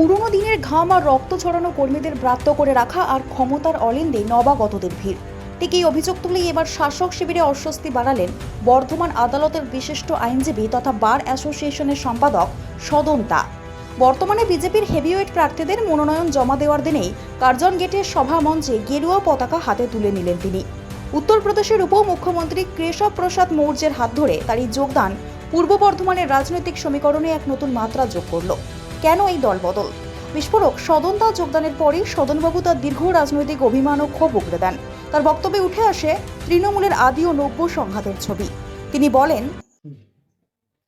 পুরনো দিনের ঘাম আর রক্ত ছড়ানো কর্মীদের ব্রাত্য করে রাখা আর ক্ষমতার অলিন্দে নবাগতদের ভিড়। ঠিক এই অভিযোগ তুলেই এবার শাসক শিবিরে অস্বস্তি বাড়ালেন বর্ধমান আদালতের বিশিষ্ট আইনজীবী তথা বার অ্যাসোসিয়েশনের সম্পাদক সদন তা। বর্তমানে বিজেপির হেভিওয়েট প্রার্থীদের মনোনয়ন জমা দেওয়ার দিনেই কার্জন গেটের সভা মঞ্চে গেরুয়া পতাকা হাতে তুলে নিলেন তিনি। উত্তরপ্রদেশের উপমুখ্যমন্ত্রী কেশব প্রসাদ মৌর্যের হাত ধরে তার এই যোগদান পূর্ব বর্ধমানের রাজনৈতিক সমীকরণে এক নতুন মাত্রা যোগ করল। কেন এই দলবদল? বিস্ফোরক সদন দা যোগদানের পরই সদনবাবু তার দীর্ঘ রাজনৈতিক অভিমান ও ক্ষোভ উগরে দেন। তার বক্তব্যে উঠে আসে তৃণমূলের আদি ও নব্য সংঘাতের ছবি। তিনি বলেন,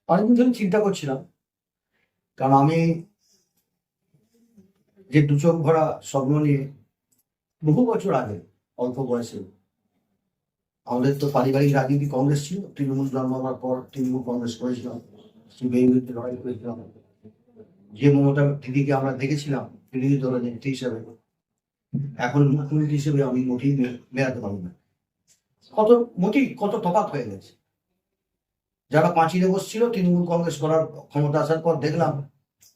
অনেকদিন ধরে চিন্তা করছিলাম, কারণ আমি যে দু চোখ ভরা স্বপ্ন নিয়ে বহু বছর আগে অল্প বয়সে, আমাদের তো পারিবারিক রাজনীতি কংগ্রেস ছিল, তৃণমূল জন্ম হওয়ার পর তৃণমূল কংগ্রেস করেছিলাম, বিরুদ্ধে লড়াই করেছিলাম। যে মমতা দিদিকে আমরা দেখেছিলাম বিরোধী দলের নেত্রী হিসেবে, এখন মুখ্যমন্ত্রী হিসেবে আমি মোটেই মেলাতে পারবো না। কত তফাৎ হয়ে গেছে। যারা পাঁচিলে বসছিল তৃণমূল কংগ্রেস করার ক্ষমতা আসার পর দেখলাম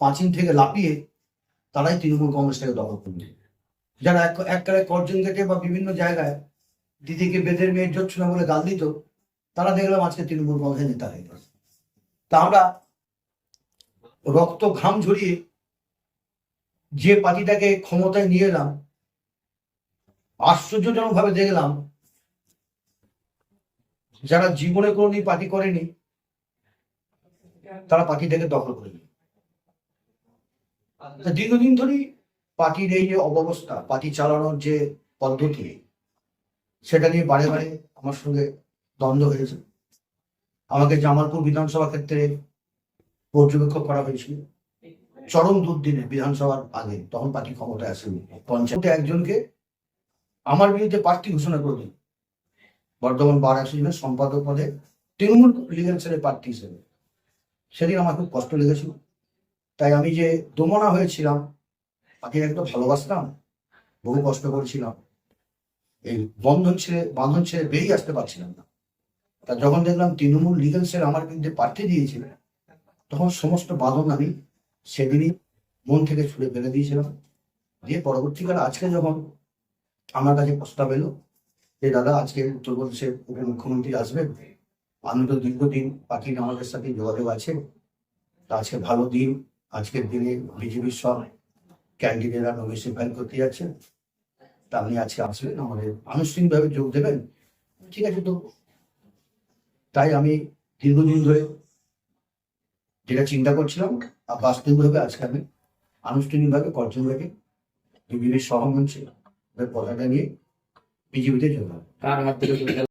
পাঁচিল থেকে লাফিয়ে তারাই তৃণমূল কংগ্রেসটাকে দখল করছে। যারা এককালে কর্জন গেটে বা বিভিন্ন জায়গায় দিদিকে বেদের মেয়ের জোচ্ছ না বলে গাল দিত, তারা দেখলাম আজকে তৃণমূল কংগ্রেসের নেতা হয়ে গেছে। তা আমরা রক্ত ঘাম ঝরিয়ে যে পার্টিটাকে ক্ষমতায় নিয়ে এলাম, আশ্চর্যজনক ভাবে দেখলাম যারা জীবনে কোনোদিন পার্টি করেনি তারা পার্টিটাকে দখল করে নিল। দীর্ঘদিন ধরেই পার্টির এই যে অব্যবস্থা, পার্টি চালানোর যে পদ্ধতি, সেটা নিয়ে বারে বারে আমার সঙ্গে দ্বন্দ্ব হয়েছে। আমাকে জামালপুর বিধানসভা ক্ষেত্রে পর্যবেক্ষক করা হয়েছিল চরম দুর্দিনে, বিধানসভার আগে, তখন পার্টি ক্ষমতায় আসেনি। পঞ্চায়েতে একজনকে আমার বিরুদ্ধে প্রার্থী ঘোষণা করে দিল বর্ধমান বার অ্যাসোসিয়েশনের সম্পাদক পদে তৃণমূল লিগ্যাল সেলের প্রার্থী হিসেবে। সেদিন আমার খুব কষ্ট লেগেছিল। তাই আমি যে দোমনা হয়েছিলাম, তাকে একটু ভালোবাসতাম, বহু কষ্ট করেছিলাম, এই বাঁধন ছেড়ে বেরিয়ে আসতে পারছিলাম না। তা যখন দেখলাম তৃণমূল লিগ্যাল সেল আমার বিরুদ্ধে প্রার্থী দিয়েছিল, তখন সমস্ত বাঁধন আমি সেদিনই মন থেকে ছুড়ে ফেলে দিয়েছিলাম। দিয়ে পরবর্তীকালে আজকে যখন আমার কাছে প্রস্তাব এলো যে দাদা আজকে উত্তরপ্রদেশের উপমুখ্যমন্ত্রী আসবেন, আমি তো দীর্ঘদিন পার্টির আমাদের সাথে যোগাযোগ আছে, তা আজকে ভালো দিন, আজকের দিনে বিজেপির সব ক্যান্ডিডেটরা নমিনেশন ফাইল করতে যাচ্ছেন, তা আপনি আজকে আসবেন, আমাদের আনুষ্ঠানিকভাবে যোগ দেবেন। ঠিক আছে। তো তাই আমি দীর্ঘদিন ধরে যেটা চিন্তা করছিলাম, আর বাস্তবিকভাবে আজকে আমি আনুষ্ঠানিকভাবে কর্জনভাবে বিজেপির সহমঞ্চে পতাকা নিয়ে বিজেপিতে যোগ দেব।